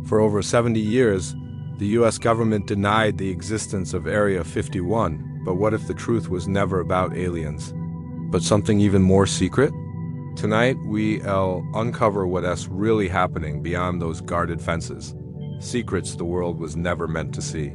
For over 70 years, the US government denied the existence of Area 51, but what if the truth was never about aliens, but something even more secret? Tonight, we'll uncover what's really happening beyond those guarded fences, secrets the world was never meant to see.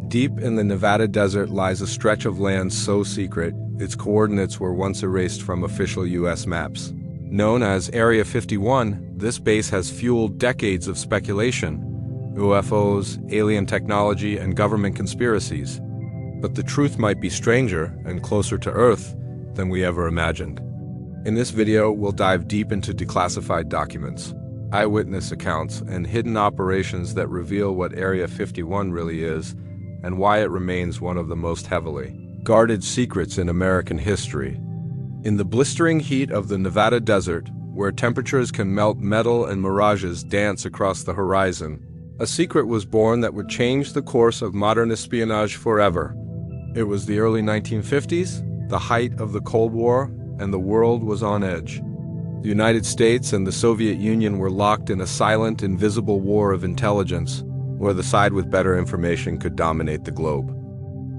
Deep in the Nevada desert lies a stretch of land so secret, its coordinates were once erased from official US maps. Known as Area 51, this base has fueled decades of speculation, UFOs, alien technology, and government conspiracies. But the truth might be stranger and closer to Earth than we ever imagined. In this video, we'll dive deep into declassified documents, eyewitness accounts, and hidden operations that reveal what Area 51 really is and why it remains one of the most heavily guarded secrets in American history. In the blistering heat of the Nevada desert, where temperatures can melt metal and mirages dance across the horizon, a secret was born that would change the course of modern espionage forever. It was the early 1950s, the height of the Cold War, and the world was on edge. The United States and the Soviet Union were locked in a silent, invisible war of intelligence, where the side with better information could dominate the globe.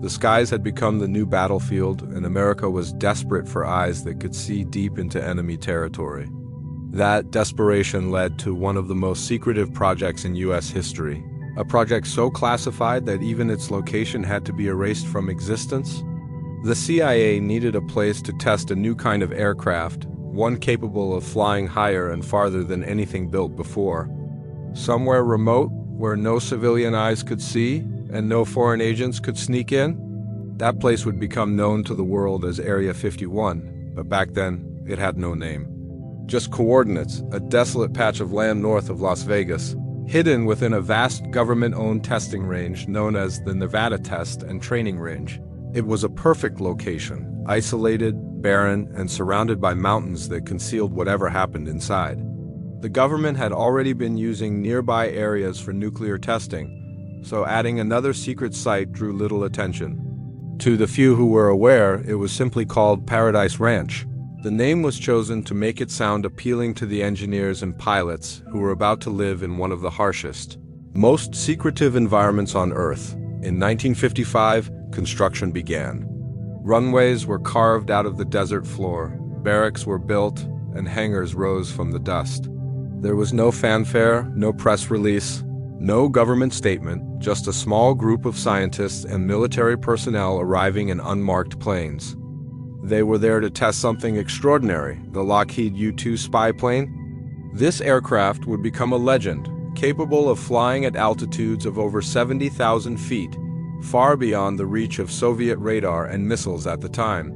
The skies had become the new battlefield, and America was desperate for eyes that could see deep into enemy territory. That desperation led to one of the most secretive projects in U.S. history, a project so classified that even its location had to be erased from existence. The CIA needed a place to test a new kind of aircraft, one capable of flying higher and farther than anything built before. Somewhere remote, where no civilian eyes could see and no foreign agents could sneak in, that place would become known to the world as Area 51, but back then, it had no name. Just coordinates, a desolate patch of land north of Las Vegas, hidden within a vast government-owned testing range known as the Nevada Test and Training Range. It was a perfect location, isolated, barren, and surrounded by mountains that concealed whatever happened inside. The government had already been using nearby areas for nuclear testing, so adding another secret site drew little attention. To the few who were aware, it was simply called Paradise Ranch. The name was chosen to make it sound appealing to the engineers and pilots who were about to live in one of the harshest, most secretive environments on Earth. In 1955, construction began. Runways were carved out of the desert floor, barracks were built, and hangars rose from the dust. There was no fanfare, no press release, no government statement, just a small group of scientists and military personnel arriving in unmarked planes. They were there to test something extraordinary, the Lockheed U-2 spy plane. This aircraft would become a legend, capable of flying at altitudes of over 70,000 feet, far beyond the reach of Soviet radar and missiles at the time.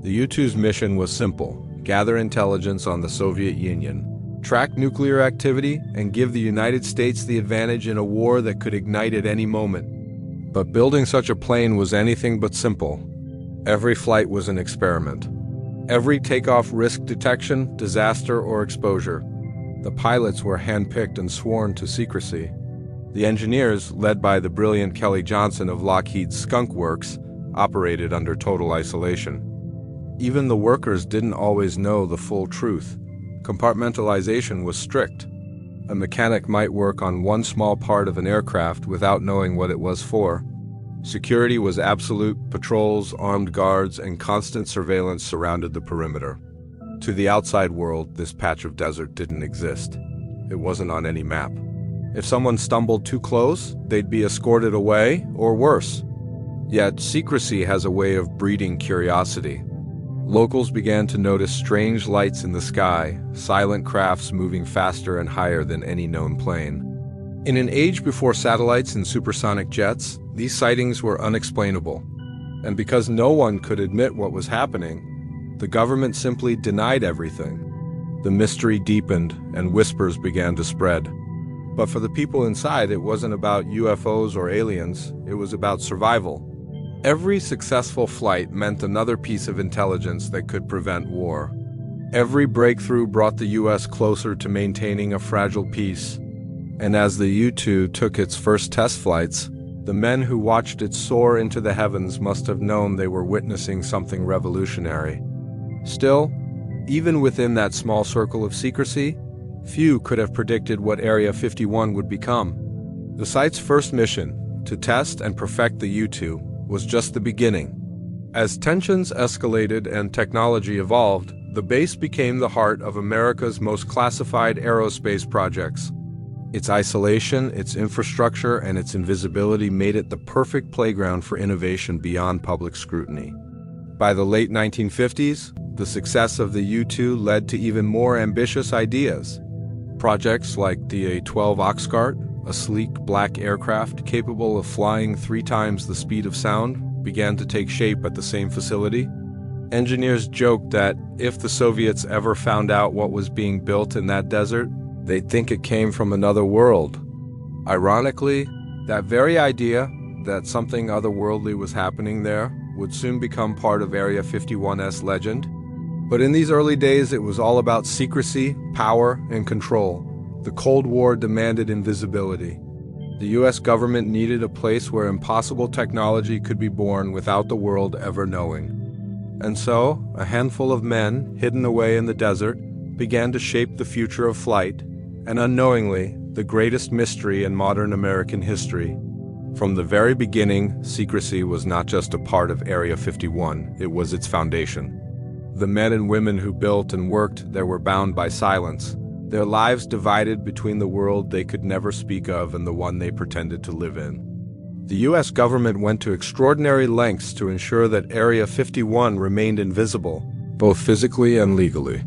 The U-2's mission was simple: gather intelligence on the Soviet Union, track nuclear activity, and give the United States the advantage in a war that could ignite at any moment. But building such a plane was anything but simple. Every flight was an experiment. Every takeoff risked detection, disaster, or exposure. The pilots were handpicked and sworn to secrecy. The engineers, led by the brilliant Kelly Johnson of Lockheed's Skunk Works, operated under total isolation. Even the workers didn't always know the full truth. Compartmentalization was strict. A mechanic might work on one small part of an aircraft without knowing what it was for. Security was absolute. Patrols, armed guards, and constant surveillance surrounded the perimeter. To the outside world, this patch of desert didn't exist. It wasn't on any map. If someone stumbled too close, they'd be escorted away, or worse. Yet, secrecy has a way of breeding curiosity. Locals began to notice strange lights in the sky, silent crafts moving faster and higher than any known plane. In an age before satellites and supersonic jets, these sightings were unexplainable. And because no one could admit what was happening, the government simply denied everything. The mystery deepened, and whispers began to spread. But for the people inside, it wasn't about UFOs or aliens, it was about survival. Every successful flight meant another piece of intelligence that could prevent war. Every breakthrough brought the U.S. closer to maintaining a fragile peace. And as the U-2 took its first test flights, the men who watched it soar into the heavens must have known they were witnessing something revolutionary. Still, even within that small circle of secrecy, Few could have predicted what Area 51 would become. The site's first mission, to test and perfect the U-2, was just the beginning. As tensions escalated and technology evolved, the base became the heart of America's most classified aerospace projects. Its isolation, its infrastructure, and its invisibility made it the perfect playground for innovation beyond public scrutiny. By the late 1950s, the success of the U-2 led to even more ambitious ideas. Projects like the A-12 Oxcart, a sleek black aircraft capable of flying 3 times the speed of sound, began to take shape at the same facility. Engineers joked that if the Soviets ever found out what was being built in that desert, they'd think it came from another world. Ironically, that very idea that something otherworldly was happening there would soon become part of Area 51's legend. But in these early days, it was all about secrecy, power, and control. The Cold War demanded invisibility. The U.S. government needed a place where impossible technology could be born without the world ever knowing. And so, a handful of men, hidden away in the desert, began to shape the future of flight, and unknowingly, the greatest mystery in modern American history. From the very beginning, secrecy was not just a part of Area 51, it was its foundation. The men and women who built and worked there were bound by silence, their lives divided between the world they could never speak of and the one they pretended to live in. The U.S. government went to extraordinary lengths to ensure that Area 51 remained invisible, both physically and legally.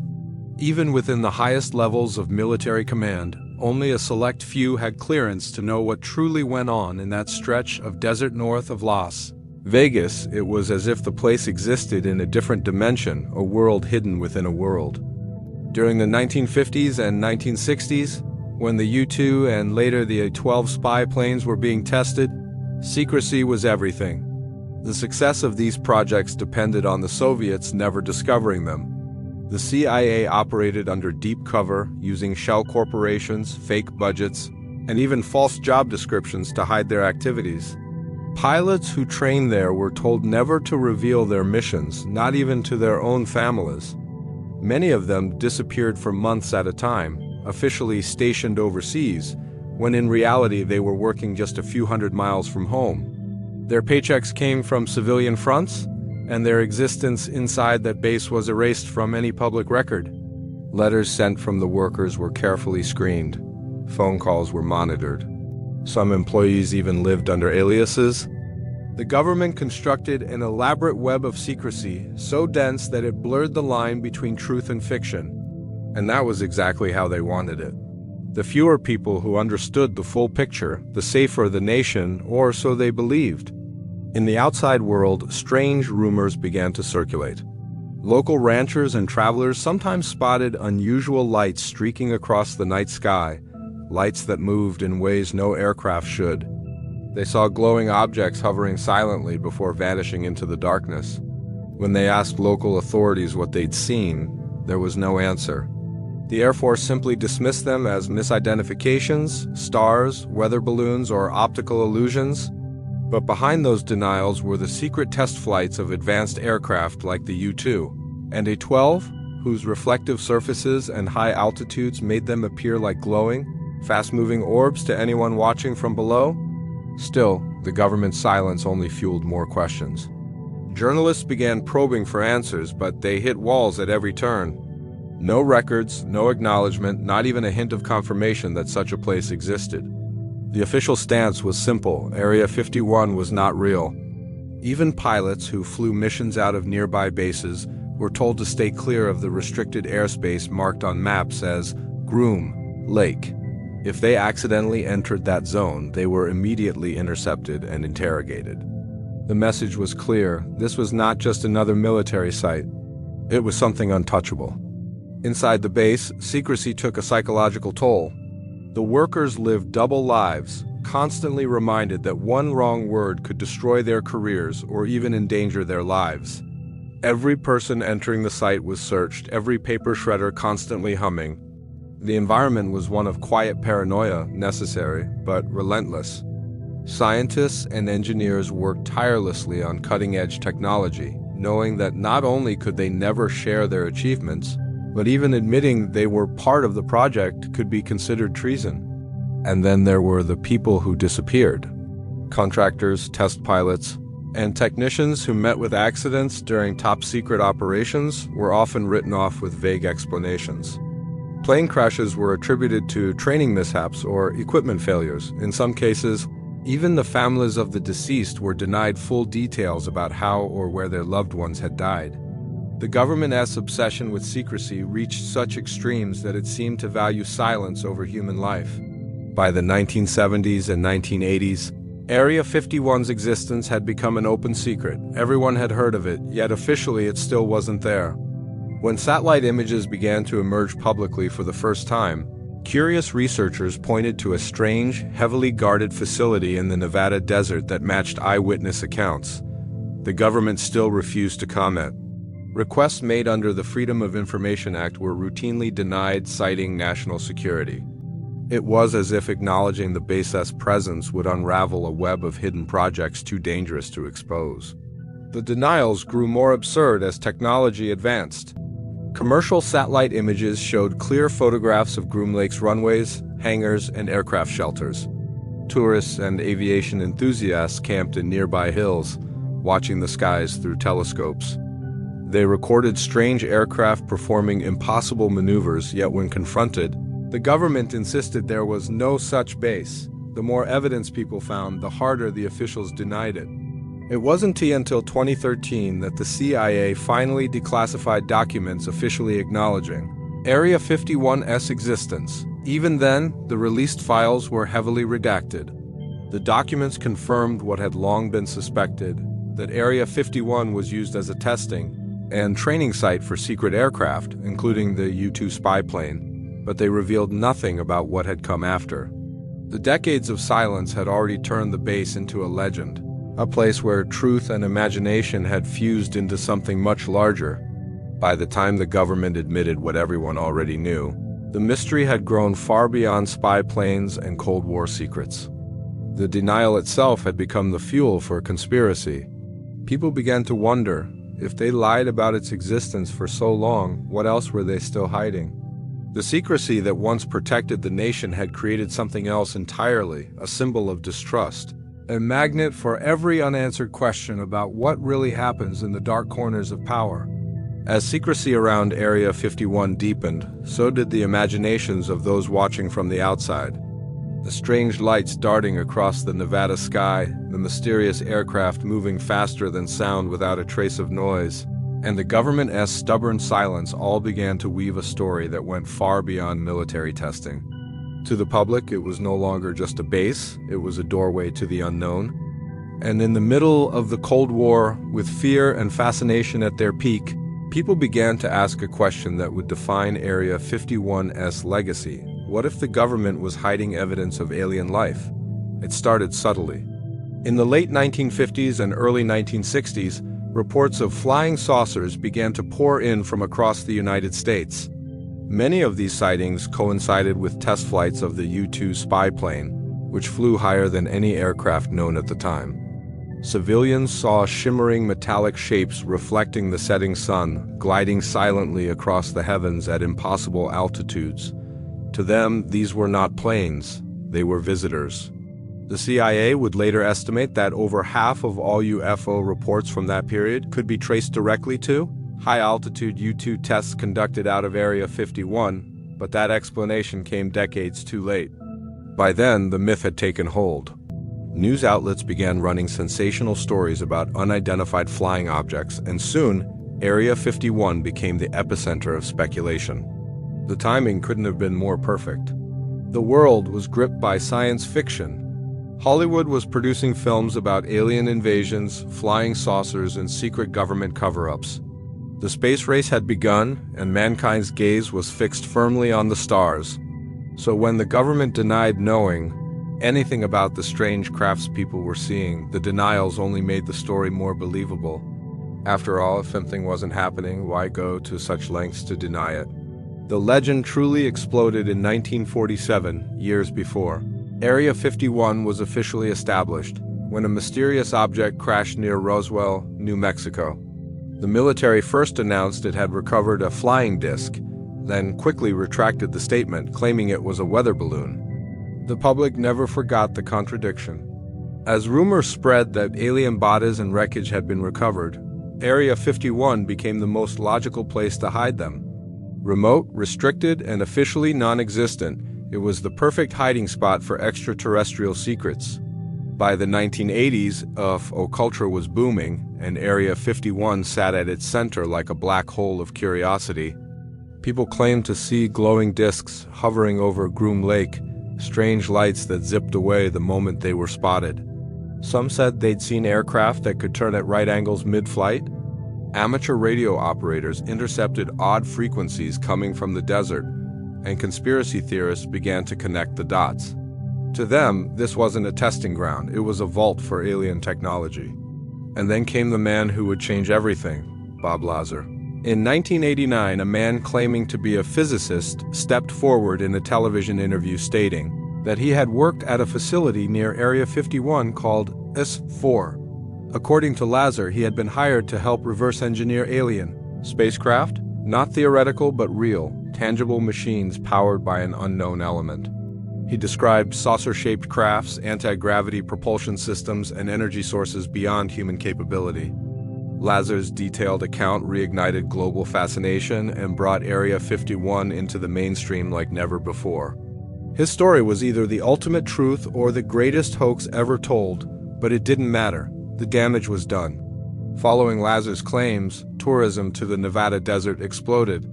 Even within the highest levels of military command, only a select few had clearance to know what truly went on in that stretch of desert north of Las Vegas. It was as if the place existed in a different dimension, a world hidden within a world. During the 1950s and 1960s, when the U-2 and later the A-12 spy planes were being tested, secrecy was everything. The success of these projects depended on the Soviets never discovering them. The CIA operated under deep cover, using shell corporations, fake budgets, and even false job descriptions to hide their activities. Pilots who trained there were told never to reveal their missions, not even to their own families. Many of them disappeared for months at a time, officially stationed overseas, when in reality they were working just a few hundred miles from home. Their paychecks came from civilian fronts, and their existence inside that base was erased from any public record. Letters sent from the workers were carefully screened. Phone calls were monitored. Some employees even lived under aliases. The government constructed an elaborate web of secrecy so dense that it blurred the line between truth and fiction. And that was exactly how they wanted it. The fewer people who understood the full picture, the safer the nation, or so they believed. In the outside world, strange rumors began to circulate. Local ranchers and travelers sometimes spotted unusual lights streaking across the night sky, lights that moved in ways no aircraft should. They saw glowing objects hovering silently before vanishing into the darkness. When they asked local authorities what they'd seen, there was no answer. The Air Force simply dismissed them as misidentifications, stars, weather balloons, or optical illusions. But behind those denials were the secret test flights of advanced aircraft like the U-2 and A-12, whose reflective surfaces and high altitudes made them appear like glowing, fast-moving orbs to anyone watching from below. Still, the government's silence only fueled more questions. Journalists began probing for answers, but they hit walls at every turn. No records, no acknowledgement, not even a hint of confirmation that such a place existed. The official stance was simple: Area 51 was not real. Even pilots who flew missions out of nearby bases were told to stay clear of the restricted airspace marked on maps as Groom Lake. If they accidentally entered that zone, they were immediately intercepted and interrogated. The message was clear: this was not just another military site. It was something untouchable. Inside the base, secrecy took a psychological toll. The workers lived double lives, constantly reminded that one wrong word could destroy their careers or even endanger their lives. Every person entering the site was searched, every paper shredder constantly humming. The environment was one of quiet paranoia, necessary, but relentless. Scientists and engineers worked tirelessly on cutting-edge technology, knowing that not only could they never share their achievements, But even admitting they were part of the project could be considered treason. And then there were the people who disappeared. Contractors, test pilots, and technicians who met with accidents during top-secret operations were often written off with vague explanations. Plane crashes were attributed to training mishaps or equipment failures. In some cases, even the families of the deceased were denied full details about how or where their loved ones had died. The government's obsession with secrecy reached such extremes that it seemed to value silence over human life. By the 1970s and 1980s, Area 51's existence had become an open secret. Everyone had heard of it, yet officially it still wasn't there. When satellite images began to emerge publicly for the first time, curious researchers pointed to a strange, heavily guarded facility in the Nevada desert that matched eyewitness accounts. The government still refused to comment. Requests made under the Freedom of Information Act were routinely denied, citing national security. It was as if acknowledging the base's presence would unravel a web of hidden projects too dangerous to expose. The denials grew more absurd as technology advanced. Commercial satellite images showed clear photographs of Groom Lake's runways, hangars, and aircraft shelters. Tourists and aviation enthusiasts camped in nearby hills, watching the skies through telescopes. They recorded strange aircraft performing impossible maneuvers, yet when confronted, the government insisted there was no such base. The more evidence people found, the harder the officials denied it. It wasn't until 2013 that the CIA finally declassified documents officially acknowledging Area 51's existence. Even then, the released files were heavily redacted. The documents confirmed what had long been suspected, that Area 51 was used as a testing and training site for secret aircraft, including the U-2 spy plane. But they revealed nothing about what had come after. The decades of silence had already turned the base into a legend, a place where truth and imagination had fused into something much larger. By the time the government admitted what everyone already knew, the mystery had grown far beyond spy planes and Cold War secrets. The denial itself had become the fuel for a conspiracy. People began to wonder, if they lied about its existence for so long, what else were they still hiding? The secrecy that once protected the nation had created something else entirely, a symbol of distrust, a magnet for every unanswered question about what really happens in the dark corners of power. As secrecy around Area 51 deepened, so did the imaginations of those watching from the outside. The strange lights darting across the Nevada sky, the mysterious aircraft moving faster than sound without a trace of noise, and the government's stubborn silence all began to weave a story that went far beyond military testing. To the public, it was no longer just a base, it was a doorway to the unknown. And in the middle of the Cold War, with fear and fascination at their peak, people began to ask a question that would define Area 51's legacy. What if the government was hiding evidence of alien life? It started subtly. In the late 1950s and early 1960s, reports of flying saucers began to pour in from across the United States. Many of these sightings coincided with test flights of the U-2 spy plane, which flew higher than any aircraft known at the time. Civilians saw shimmering metallic shapes reflecting the setting sun, gliding silently across the heavens at impossible altitudes. To them, these were not planes, they were visitors. The CIA would later estimate that over half of all UFO reports from that period could be traced directly to high-altitude U-2 tests conducted out of Area 51, but that explanation came decades too late. By then, the myth had taken hold. News outlets began running sensational stories about unidentified flying objects, and soon, Area 51 became the epicenter of speculation. The timing couldn't have been more perfect. The world was gripped by science fiction. Hollywood was producing films about alien invasions, flying saucers, and secret government cover-ups. The space race had begun, and mankind's gaze was fixed firmly on the stars. So when the government denied knowing anything about the strange craftspeople were seeing, the denials only made the story more believable. After all, if something wasn't happening, why go to such lengths to deny it? The legend truly exploded in 1947, years before. Area 51 was officially established when a mysterious object crashed near Roswell, New Mexico. The military first announced it had recovered a flying disc, then quickly retracted the statement, claiming it was a weather balloon. The public never forgot the contradiction. As rumors spread that alien bodies and wreckage had been recovered, Area 51 became the most logical place to hide them. Remote, restricted, and officially non-existent, it was the perfect hiding spot for extraterrestrial secrets. By the 1980s, occulture was booming, and Area 51 sat at its center like a black hole of curiosity. People claimed to see glowing discs hovering over Groom Lake, strange lights that zipped away the moment they were spotted. Some said they'd seen aircraft that could turn at right angles mid-flight. Amateur radio operators intercepted odd frequencies coming from the desert, and conspiracy theorists began to connect the dots. To them, this wasn't a testing ground, it was a vault for alien technology. And then came the man who would change everything, Bob Lazar. In 1989, a man claiming to be a physicist stepped forward in a television interview stating that he had worked at a facility near Area 51 called S4. According to Lazar, he had been hired to help reverse engineer alien spacecraft, not theoretical but real, tangible machines powered by an unknown element. He described saucer-shaped crafts, anti-gravity propulsion systems, and energy sources beyond human capability. Lazar's detailed account reignited global fascination and brought Area 51 into the mainstream like never before. His story was either the ultimate truth or the greatest hoax ever told, but it didn't matter. The damage was done. Following Lazar's claims, tourism to the Nevada desert exploded.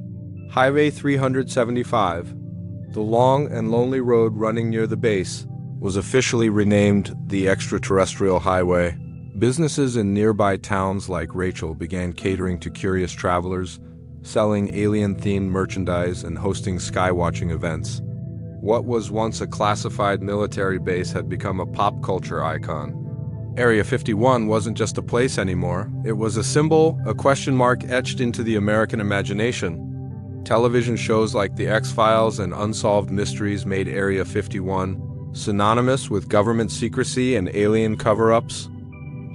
Highway 375, the long and lonely road running near the base, was officially renamed the Extraterrestrial Highway. Businesses in nearby towns like Rachel began catering to curious travelers, selling alien-themed merchandise and hosting skywatching events. What was once a classified military base had become a pop culture icon. Area 51 wasn't just a place anymore, it was a symbol, a question mark etched into the American imagination. Television shows like The X-Files and Unsolved Mysteries made Area 51 synonymous with government secrecy and alien cover-ups.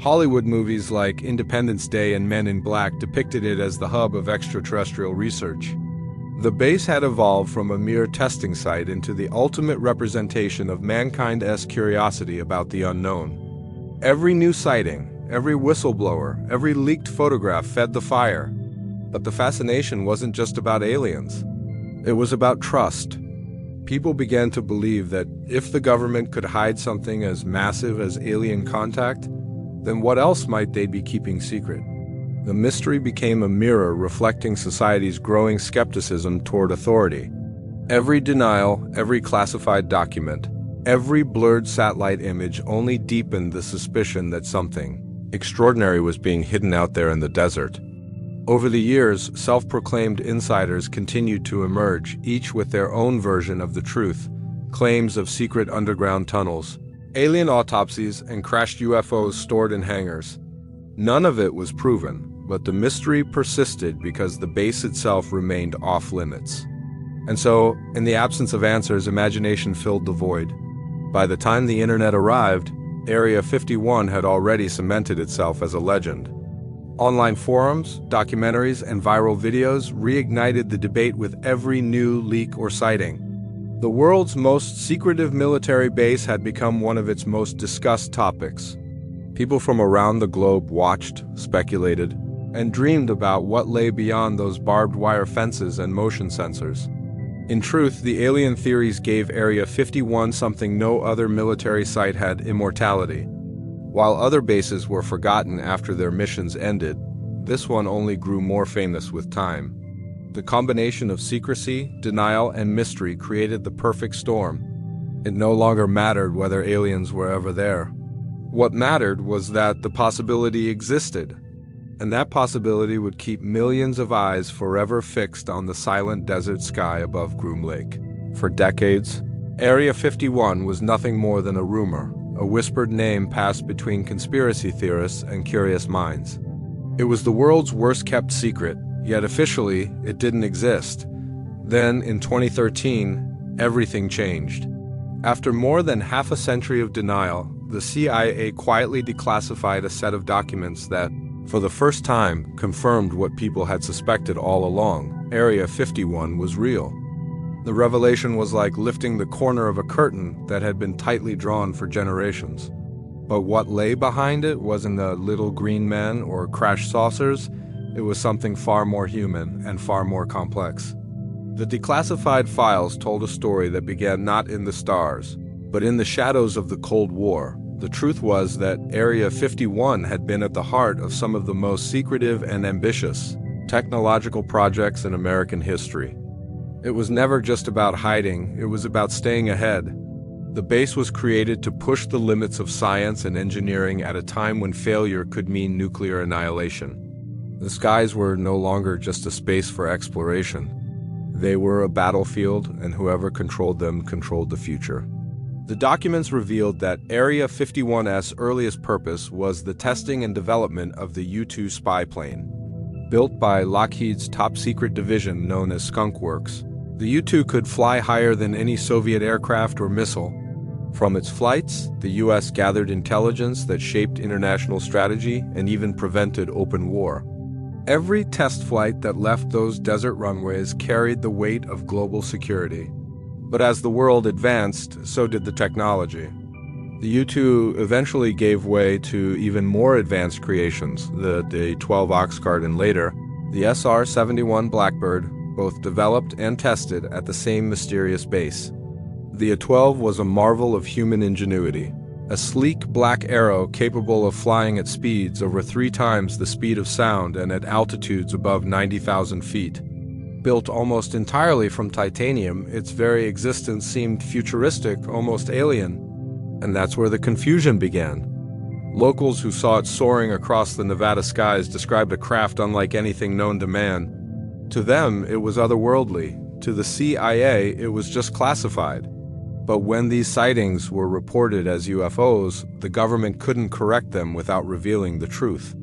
Hollywood movies like Independence Day and Men in Black depicted it as the hub of extraterrestrial research. The base had evolved from a mere testing site into the ultimate representation of mankind's curiosity about the unknown. Every new sighting, every whistleblower, every leaked photograph fed the fire. But the fascination wasn't just about aliens. It was about trust. People began to believe that if the government could hide something as massive as alien contact, then what else might they be keeping secret? The mystery became a mirror reflecting society's growing skepticism toward authority. Every denial, every classified document, every blurred satellite image only deepened the suspicion that something extraordinary was being hidden out there in the desert. Over the years, self-proclaimed insiders continued to emerge, each with their own version of the truth. Claims of secret underground tunnels, alien autopsies, and crashed UFOs stored in hangars. None of it was proven, but the mystery persisted because the base itself remained off-limits. And so, in the absence of answers, imagination filled the void. By the time the internet arrived, Area 51 had already cemented itself as a legend. Online forums, documentaries, and viral videos reignited the debate with every new leak or sighting. The world's most secretive military base had become one of its most discussed topics. People from around the globe watched, speculated, and dreamed about what lay beyond those barbed wire fences and motion sensors. In truth, the alien theories gave Area 51 something no other military site had: immortality. While other bases were forgotten after their missions ended, this one only grew more famous with time. The combination of secrecy, denial, and mystery created the perfect storm. It no longer mattered whether aliens were ever there. What mattered was that the possibility existed, and that possibility would keep millions of eyes forever fixed on the silent desert sky above Groom Lake. For decades, Area 51 was nothing more than a rumor, a whispered name passed between conspiracy theorists and curious minds. It was the world's worst-kept secret, yet officially it didn't exist. Then, in 2013, everything changed. After more than half a century of denial, the CIA quietly declassified a set of documents that, for the first time, confirmed what people had suspected all along. Area 51 was real. The revelation was like lifting the corner of a curtain that had been tightly drawn for generations. But what lay behind it wasn't a little green men or crashed saucers. It was something far more human and far more complex. The declassified files told a story that began not in the stars, but in the shadows of the Cold War. The truth was that Area 51 had been at the heart of some of the most secretive and ambitious technological projects in American history. It was never just about hiding, it was about staying ahead. The base was created to push the limits of science and engineering at a time when failure could mean nuclear annihilation. The skies were no longer just a space for exploration. They were a battlefield, and whoever controlled them controlled the future. The documents revealed that Area 51's earliest purpose was the testing and development of the U-2 spy plane. Built by Lockheed's top-secret division known as Skunk Works, the U-2 could fly higher than any Soviet aircraft or missile. From its flights, the U.S. gathered intelligence that shaped international strategy and even prevented open war. Every test flight that left those desert runways carried the weight of global security. But as the world advanced, so did the technology. The U-2 eventually gave way to even more advanced creations, the A-12 Oxcart and later, the SR-71 Blackbird, both developed and tested at the same mysterious base. The A-12 was a marvel of human ingenuity, a sleek black arrow capable of flying at speeds over 3 times the speed of sound and at altitudes above 90,000 feet. Built almost entirely from titanium, its very existence seemed futuristic, almost alien. And that's where the confusion began. Locals who saw it soaring across the Nevada skies described a craft unlike anything known to man. To them, it was otherworldly. To the CIA, it was just classified. But when these sightings were reported as UFOs, the government couldn't correct them without revealing the truth.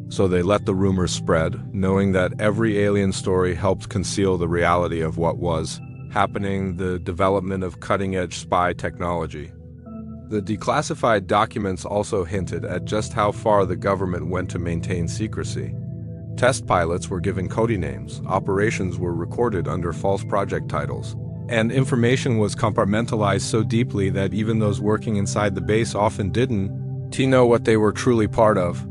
So they let the rumors spread, knowing that every alien story helped conceal the reality of what was happening, the development of cutting-edge spy technology. The declassified documents also hinted at just how far the government went to maintain secrecy. Test pilots were given code names, operations were recorded under false project titles, and information was compartmentalized so deeply that even those working inside the base often didn't know what they were truly part of.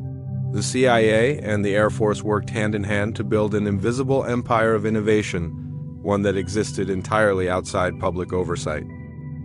The CIA and the Air Force worked hand in hand to build an invisible empire of innovation, one that existed entirely outside public oversight.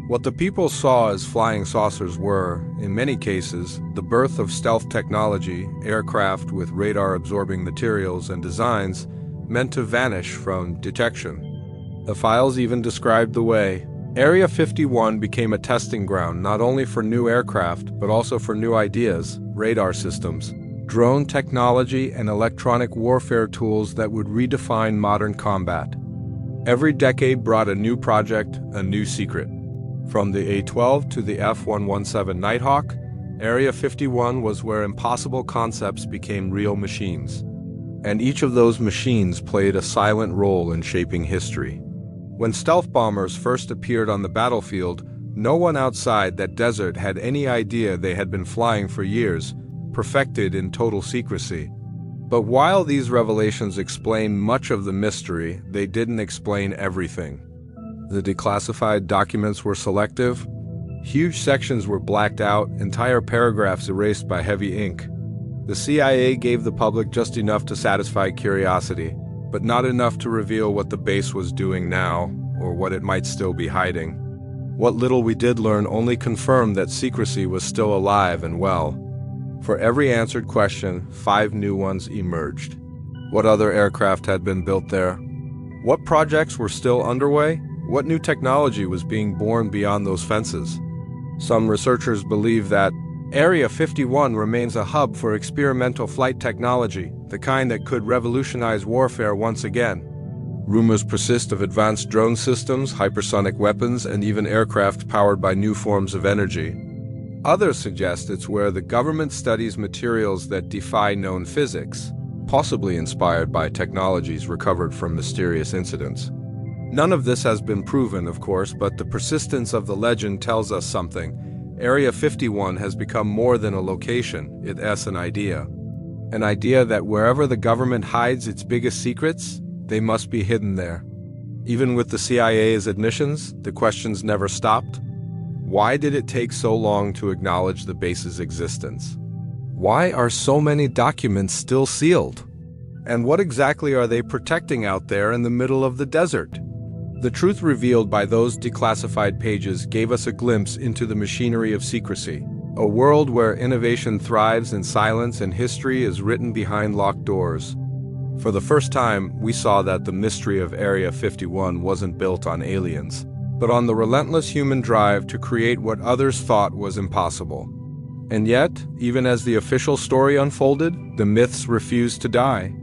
What the people saw as flying saucers were, in many cases, the birth of stealth technology, aircraft with radar-absorbing materials and designs meant to vanish from detection. The files even described the way Area 51 became a testing ground not only for new aircraft, but also for new ideas, radar systems, drone technology, and electronic warfare tools that would redefine modern combat. Every decade brought a new project, a new secret. From the A-12 to the F-117 Nighthawk, Area 51 was where impossible concepts became real machines. And each of those machines played a silent role in shaping history. When stealth bombers first appeared on the battlefield, no one outside that desert had any idea they had been flying for years, perfected in total secrecy. But while these revelations explain much of the mystery, they didn't explain everything. The declassified documents were selective. Huge sections were blacked out, entire paragraphs erased by heavy ink. The CIA gave the public just enough to satisfy curiosity, but not enough to reveal what the base was doing now, or what it might still be hiding. What little we did learn only confirmed that secrecy was still alive and well. For every answered question, 5 new ones emerged. What other aircraft had been built there? What projects were still underway? What new technology was being born beyond those fences? Some researchers believe that Area 51 remains a hub for experimental flight technology, the kind that could revolutionize warfare once again. Rumors persist of advanced drone systems, hypersonic weapons, and even aircraft powered by new forms of energy. Others suggest it's where the government studies materials that defy known physics, possibly inspired by technologies recovered from mysterious incidents. None of this has been proven, of course, but the persistence of the legend tells us something. Area 51 has become more than a location, it's an idea. An idea that wherever the government hides its biggest secrets, They must be hidden there. Even with the CIA's admissions, the questions never stopped. Why did it take so long to acknowledge the base's existence? Why are so many documents still sealed? And what exactly are they protecting out there in the middle of the desert? The truth revealed by those declassified pages gave us a glimpse into the machinery of secrecy, a world where innovation thrives in silence and history is written behind locked doors. For the first time, we saw that the mystery of Area 51 wasn't built on aliens, but on the relentless human drive to create what others thought was impossible. And yet, even as the official story unfolded, the myths refused to die.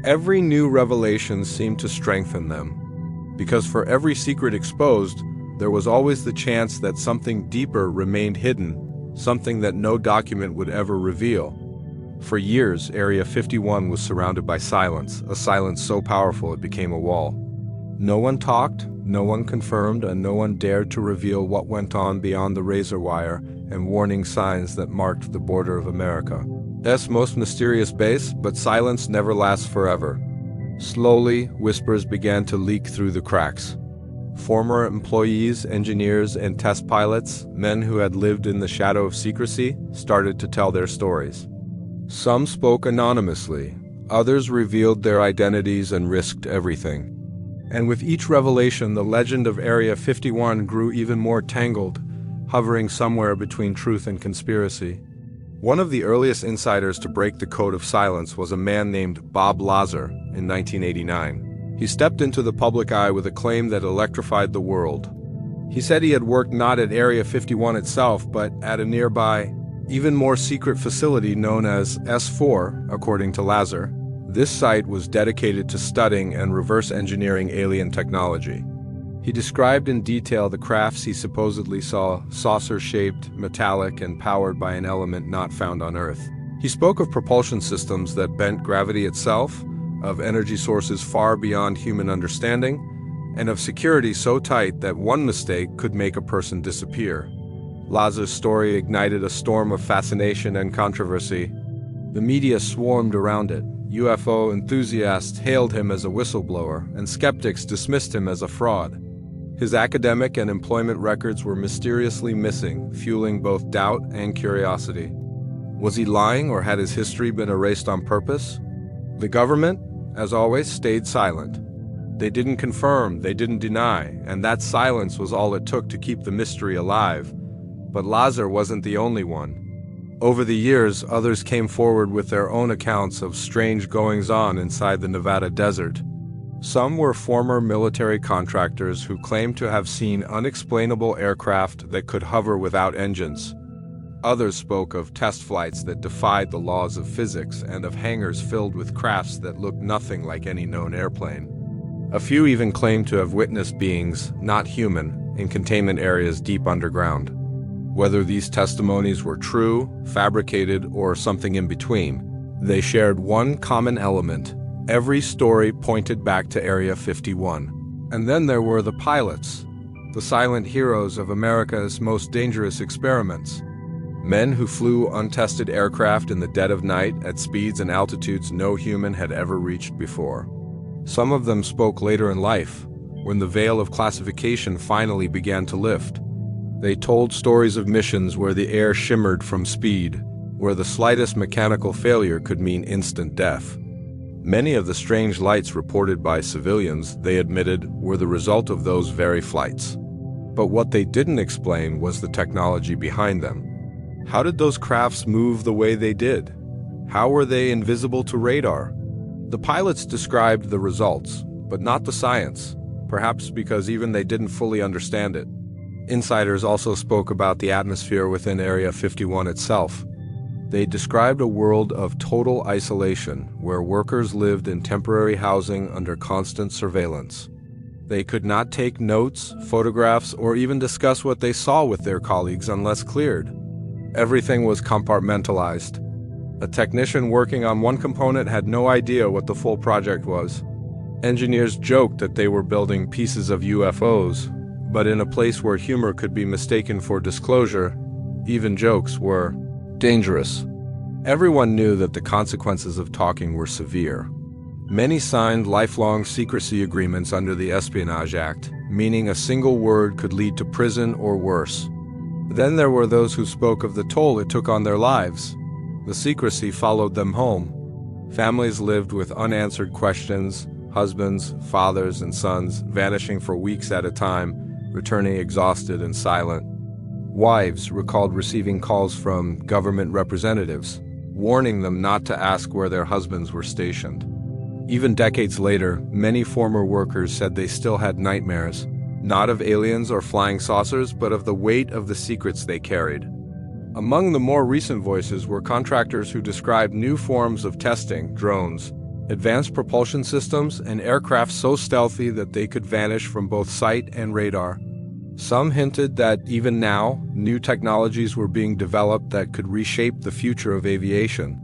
Every new revelation seemed to strengthen them. Because for every secret exposed, there was always the chance that something deeper remained hidden, something that no document would ever reveal. For years, Area 51 was surrounded by silence, a silence so powerful it became a wall. No one talked, no one confirmed, and no one dared to reveal what went on beyond the razor wire and warning signs that marked the border of America's most mysterious base, but silence never lasts forever. Slowly, whispers began to leak through the cracks. Former employees, engineers, and test pilots, men who had lived in the shadow of secrecy, started to tell their stories. Some spoke anonymously, others revealed their identities and risked everything. And with each revelation, the legend of Area 51 grew even more tangled, hovering somewhere between truth and conspiracy. One of the earliest insiders to break the code of silence was a man named Bob Lazar in 1989. He stepped into the public eye with a claim that electrified the world. He said he had worked not at Area 51 itself, but at a nearby, even more secret facility known as S4, according to Lazar. This site was dedicated to studying and reverse engineering alien technology. He described in detail the crafts he supposedly saw, saucer-shaped, metallic, and powered by an element not found on Earth. He spoke of propulsion systems that bent gravity itself, of energy sources far beyond human understanding, and of security so tight that one mistake could make a person disappear. Lazar's story ignited a storm of fascination and controversy. The media swarmed around it. UFO enthusiasts hailed him as a whistleblower, and skeptics dismissed him as a fraud. His academic and employment records were mysteriously missing, fueling both doubt and curiosity. Was he lying, or had his history been erased on purpose? The government, as always, stayed silent. They didn't confirm, they didn't deny, and that silence was all it took to keep the mystery alive. But Lazar wasn't the only one. Over the years, others came forward with their own accounts of strange goings-on inside the Nevada desert. Some were former military contractors who claimed to have seen unexplainable aircraft that could hover without engines. Others spoke of test flights that defied the laws of physics and of hangars filled with crafts that looked nothing like any known airplane. A few even claimed to have witnessed beings, not human, in containment areas deep underground. Whether these testimonies were true, fabricated, or something in between, they shared one common element. Every story pointed back to Area 51. And then there were the pilots, the silent heroes of America's most dangerous experiments. Men who flew untested aircraft in the dead of night at speeds and altitudes no human had ever reached before. Some of them spoke later in life, when the veil of classification finally began to lift. They told stories of missions where the air shimmered from speed, where the slightest mechanical failure could mean instant death. Many of the strange lights reported by civilians, they admitted, were the result of those very flights. But what they didn't explain was the technology behind them. How did those crafts move the way they did? How were they invisible to radar? The pilots described the results, but not the science, perhaps because even they didn't fully understand it. Insiders also spoke about the atmosphere within Area 51 itself. They described a world of total isolation, where workers lived in temporary housing under constant surveillance. They could not take notes, photographs, or even discuss what they saw with their colleagues unless cleared. Everything was compartmentalized. A technician working on one component had no idea what the full project was. Engineers joked that they were building pieces of UFOs, but in a place where humor could be mistaken for disclosure, even jokes were dangerous. Everyone knew that the consequences of talking were severe. Many signed lifelong secrecy agreements under the Espionage Act, meaning a single word could lead to prison or worse. Then there were those who spoke of the toll it took on their lives. The secrecy followed them home. Families lived with unanswered questions, husbands, fathers, and sons vanishing for weeks at a time, returning exhausted and silent. Wives recalled receiving calls from government representatives, warning them not to ask where their husbands were stationed. Even decades later, many former workers said they still had nightmares, not of aliens or flying saucers, but of the weight of the secrets they carried. Among the more recent voices were contractors who described new forms of testing, drones, advanced propulsion systems, and aircraft so stealthy that they could vanish from both sight and radar. Some hinted that even now, new technologies were being developed that could reshape the future of aviation.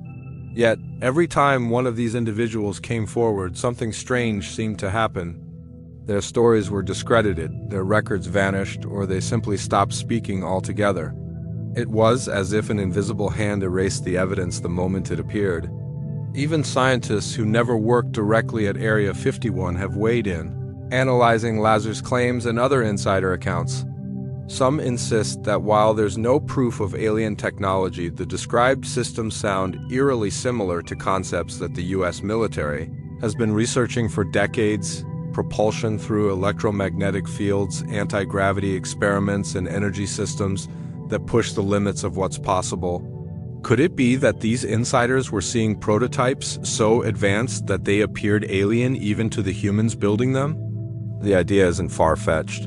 Yet, every time one of these individuals came forward, something strange seemed to happen. Their stories were discredited, their records vanished, or they simply stopped speaking altogether. It was as if an invisible hand erased the evidence the moment it appeared. Even scientists who never worked directly at Area 51 have weighed in, analyzing Lazar's claims and other insider accounts. Some insist that while there's no proof of alien technology, the described systems sound eerily similar to concepts that the U.S. military has been researching for decades: propulsion through electromagnetic fields, anti-gravity experiments, and energy systems that push the limits of what's possible. Could it be that these insiders were seeing prototypes so advanced that they appeared alien even to the humans building them? The idea isn't far-fetched.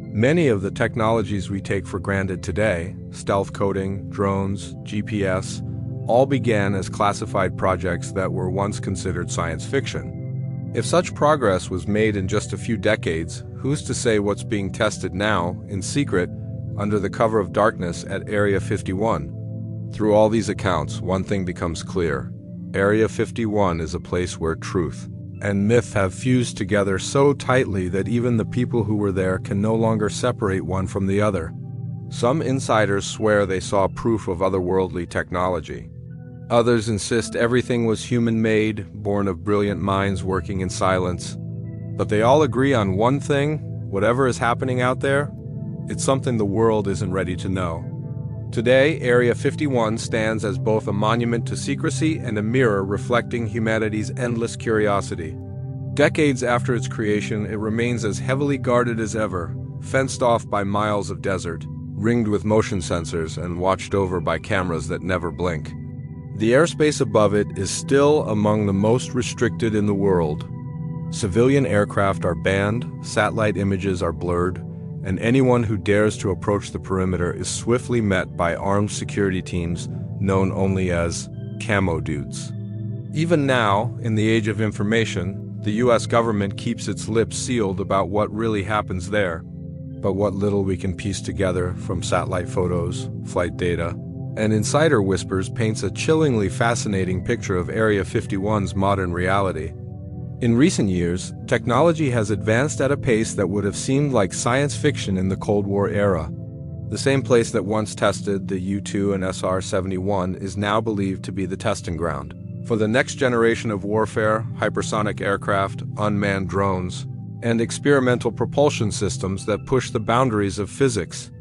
Many of the technologies we take for granted today, stealth coding, drones, GPS, all began as classified projects that were once considered science fiction. If such progress was made in just a few decades, who's to say what's being tested now, in secret, under the cover of darkness at Area 51? Through all these accounts, one thing becomes clear. Area 51 is a place where truth and myth have fused together so tightly that even the people who were there can no longer separate one from the other. Some insiders swear they saw proof of otherworldly technology. Others insist everything was human-made, born of brilliant minds working in silence. But they all agree on one thing: whatever is happening out there, it's something the world isn't ready to know. Today, Area 51 stands as both a monument to secrecy and a mirror reflecting humanity's endless curiosity. Decades after its creation, it remains as heavily guarded as ever, fenced off by miles of desert, ringed with motion sensors, and watched over by cameras that never blink. The airspace above it is still among the most restricted in the world. Civilian aircraft are banned, satellite images are blurred, and anyone who dares to approach the perimeter is swiftly met by armed security teams known only as camo dudes. Even now, in the age of information, the US government keeps its lips sealed about what really happens there. But what little we can piece together from satellite photos, flight data, and insider whispers paints a chillingly fascinating picture of Area 51's modern reality. In recent years, technology has advanced at a pace that would have seemed like science fiction in the Cold War era. The same place that once tested the U-2 and SR-71 is now believed to be the testing ground for the next generation of warfare, hypersonic aircraft, unmanned drones, and experimental propulsion systems that push the boundaries of physics.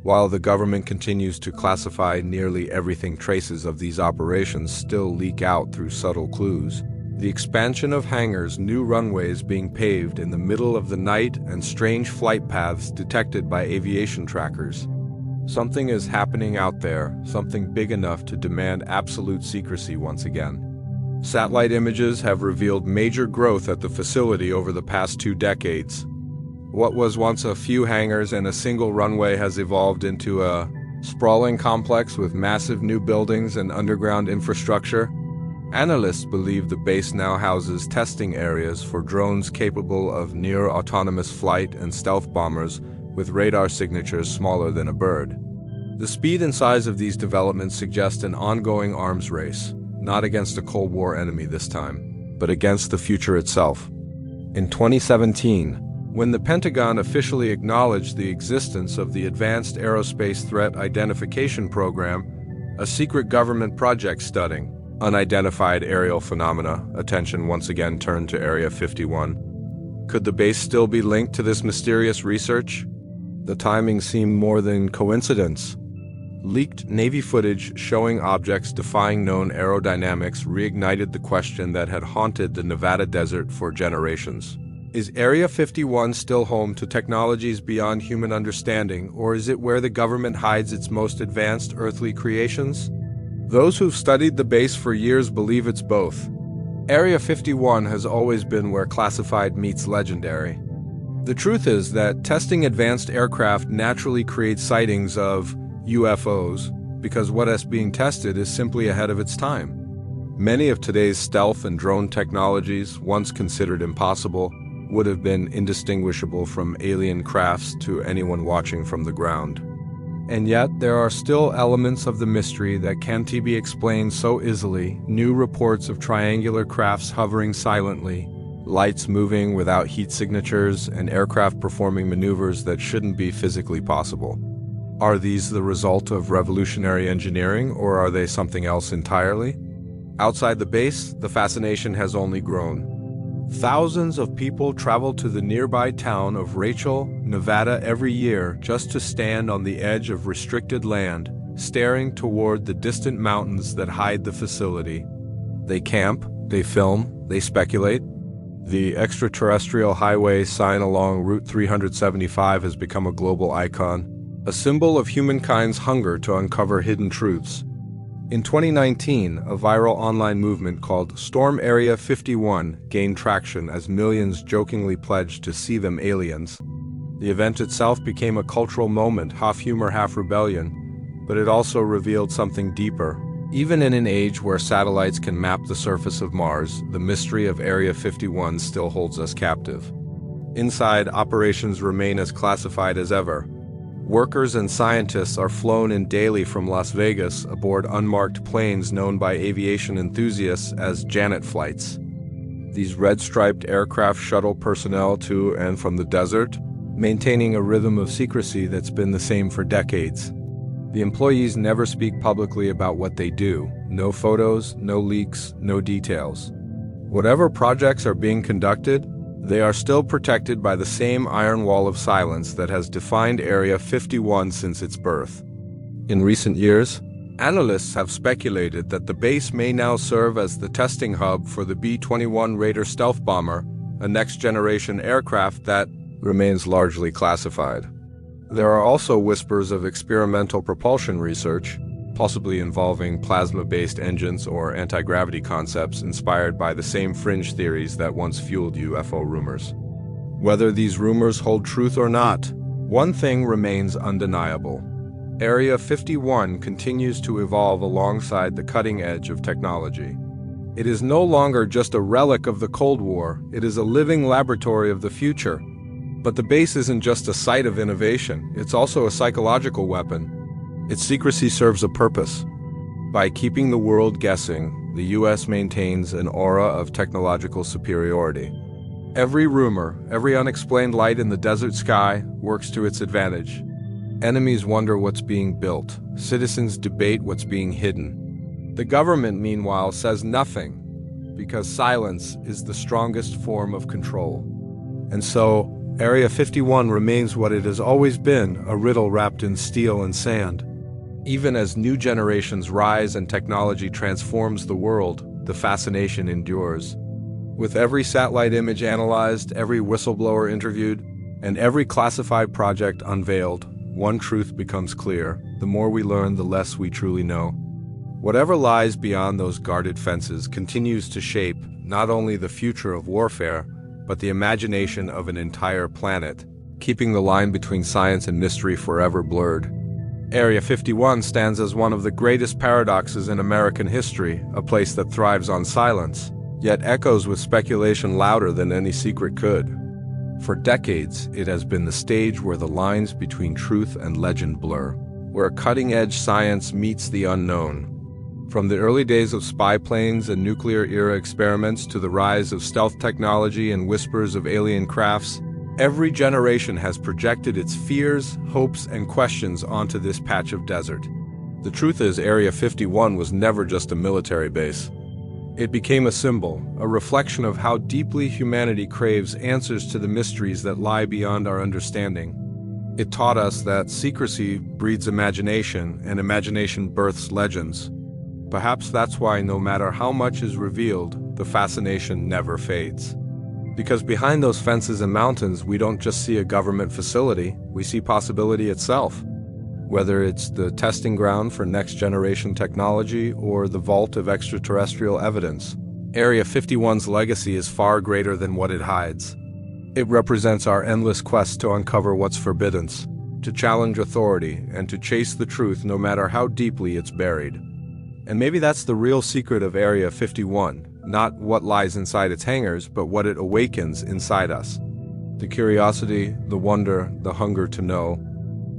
While the government continues to classify nearly everything, traces of these operations still leak out through subtle clues. The expansion of hangars, new runways being paved in the middle of the night, and strange flight paths detected by aviation trackers. Something is happening out there, something big enough to demand absolute secrecy once again. Satellite images have revealed major growth at the facility over the past 2 decades. What was once a few hangars and a single runway has evolved into a sprawling complex with massive new buildings and underground infrastructure. Analysts believe the base now houses testing areas for drones capable of near-autonomous flight and stealth bombers with radar signatures smaller than a bird. The speed and size of these developments suggest an ongoing arms race, not against a Cold War enemy this time, but against the future itself. In 2017, when the Pentagon officially acknowledged the existence of the Advanced Aerospace Threat Identification Program, a secret government project studying unidentified aerial phenomena, attention once again turned to Area 51. Could the base still be linked to this mysterious research? The timing seemed more than coincidence. Leaked Navy footage showing objects defying known aerodynamics reignited the question that had haunted the Nevada desert for generations. Is Area 51 still home to technologies beyond human understanding, or is it where the government hides its most advanced earthly creations? Those who've studied the base for years believe it's both. Area 51 has always been where classified meets legendary. The truth is that testing advanced aircraft naturally creates sightings of UFOs because what is being tested is simply ahead of its time. Many of today's stealth and drone technologies, once considered impossible, would have been indistinguishable from alien crafts to anyone watching from the ground. And yet, there are still elements of the mystery that can't be explained so easily. New reports of triangular crafts hovering silently, lights moving without heat signatures, and aircraft performing maneuvers that shouldn't be physically possible. Are these the result of revolutionary engineering, or are they something else entirely? Outside the base, the fascination has only grown. Thousands of people travel to the nearby town of Roswell, Nevada every year just to stand on the edge of restricted land, staring toward the distant mountains that hide the facility. They camp, they film, they speculate. The extraterrestrial highway sign along Route 375 has become a global icon, a symbol of humankind's hunger to uncover hidden truths. In 2019, a viral online movement called Storm Area 51 gained traction as millions jokingly pledged to see them aliens. The event itself became a cultural moment, half humor, half rebellion, but it also revealed something deeper. Even in an age where satellites can map the surface of Mars, the mystery of Area 51 still holds us captive. Inside, operations remain as classified as ever. Workers and scientists are flown in daily from Las Vegas aboard unmarked planes known by aviation enthusiasts as Janet flights. These red-striped aircraft shuttle personnel to and from the desert, maintaining a rhythm of secrecy that's been the same for decades. The employees never speak publicly about what they do. No photos, no leaks, no details. Whatever projects are being conducted, they are still protected by the same iron wall of silence that has defined Area 51 since its birth. In recent years, analysts have speculated that the base may now serve as the testing hub for the B-21 Raider stealth bomber, a next-generation aircraft that remains largely classified. There are also whispers of experimental propulsion research, possibly involving plasma-based engines or anti-gravity concepts inspired by the same fringe theories that once fueled UFO rumors. Whether these rumors hold truth or not, one thing remains undeniable. Area 51 continues to evolve alongside the cutting edge of technology. It is no longer just a relic of the Cold War, it is a living laboratory of the future. But the base isn't just a site of innovation, it's also a psychological weapon. Its secrecy serves a purpose. By keeping the world guessing, the U.S. maintains an aura of technological superiority. Every rumor, every unexplained light in the desert sky works to its advantage. Enemies wonder what's being built. Citizens debate what's being hidden. The government, meanwhile, says nothing, because silence is the strongest form of control. And so, Area 51 remains what it has always been, a riddle wrapped in steel and sand. Even as new generations rise and technology transforms the world, the fascination endures. With every satellite image analyzed, every whistleblower interviewed, and every classified project unveiled, one truth becomes clear: the more we learn, the less we truly know. Whatever lies beyond those guarded fences continues to shape not only the future of warfare, but the imagination of an entire planet, keeping the line between science and mystery forever blurred. Area 51 stands as one of the greatest paradoxes in American history, a place that thrives on silence, yet echoes with speculation louder than any secret could. For decades, it has been the stage where the lines between truth and legend blur, where cutting-edge science meets the unknown. From the early days of spy planes and nuclear-era experiments to the rise of stealth technology and whispers of alien crafts, every generation has projected its fears, hopes, and questions onto this patch of desert. The truth is, Area 51 was never just a military base. It became a symbol, a reflection of how deeply humanity craves answers to the mysteries that lie beyond our understanding. It taught us that secrecy breeds imagination, and imagination births legends. Perhaps that's why no matter how much is revealed, the fascination never fades. Because behind those fences and mountains, we don't just see a government facility, we see possibility itself. Whether it's the testing ground for next-generation technology or the vault of extraterrestrial evidence, Area 51's legacy is far greater than what it hides. It represents our endless quest to uncover what's forbidden, to challenge authority, and to chase the truth no matter how deeply it's buried. And maybe that's the real secret of Area 51, not what lies inside its hangars, but what it awakens inside us. The curiosity, the wonder, the hunger to know.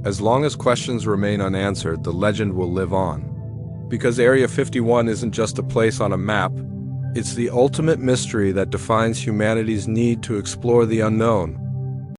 As long as questions remain unanswered, the legend will live on. Because Area 51 isn't just a place on a map, it's the ultimate mystery that defines humanity's need to explore the unknown,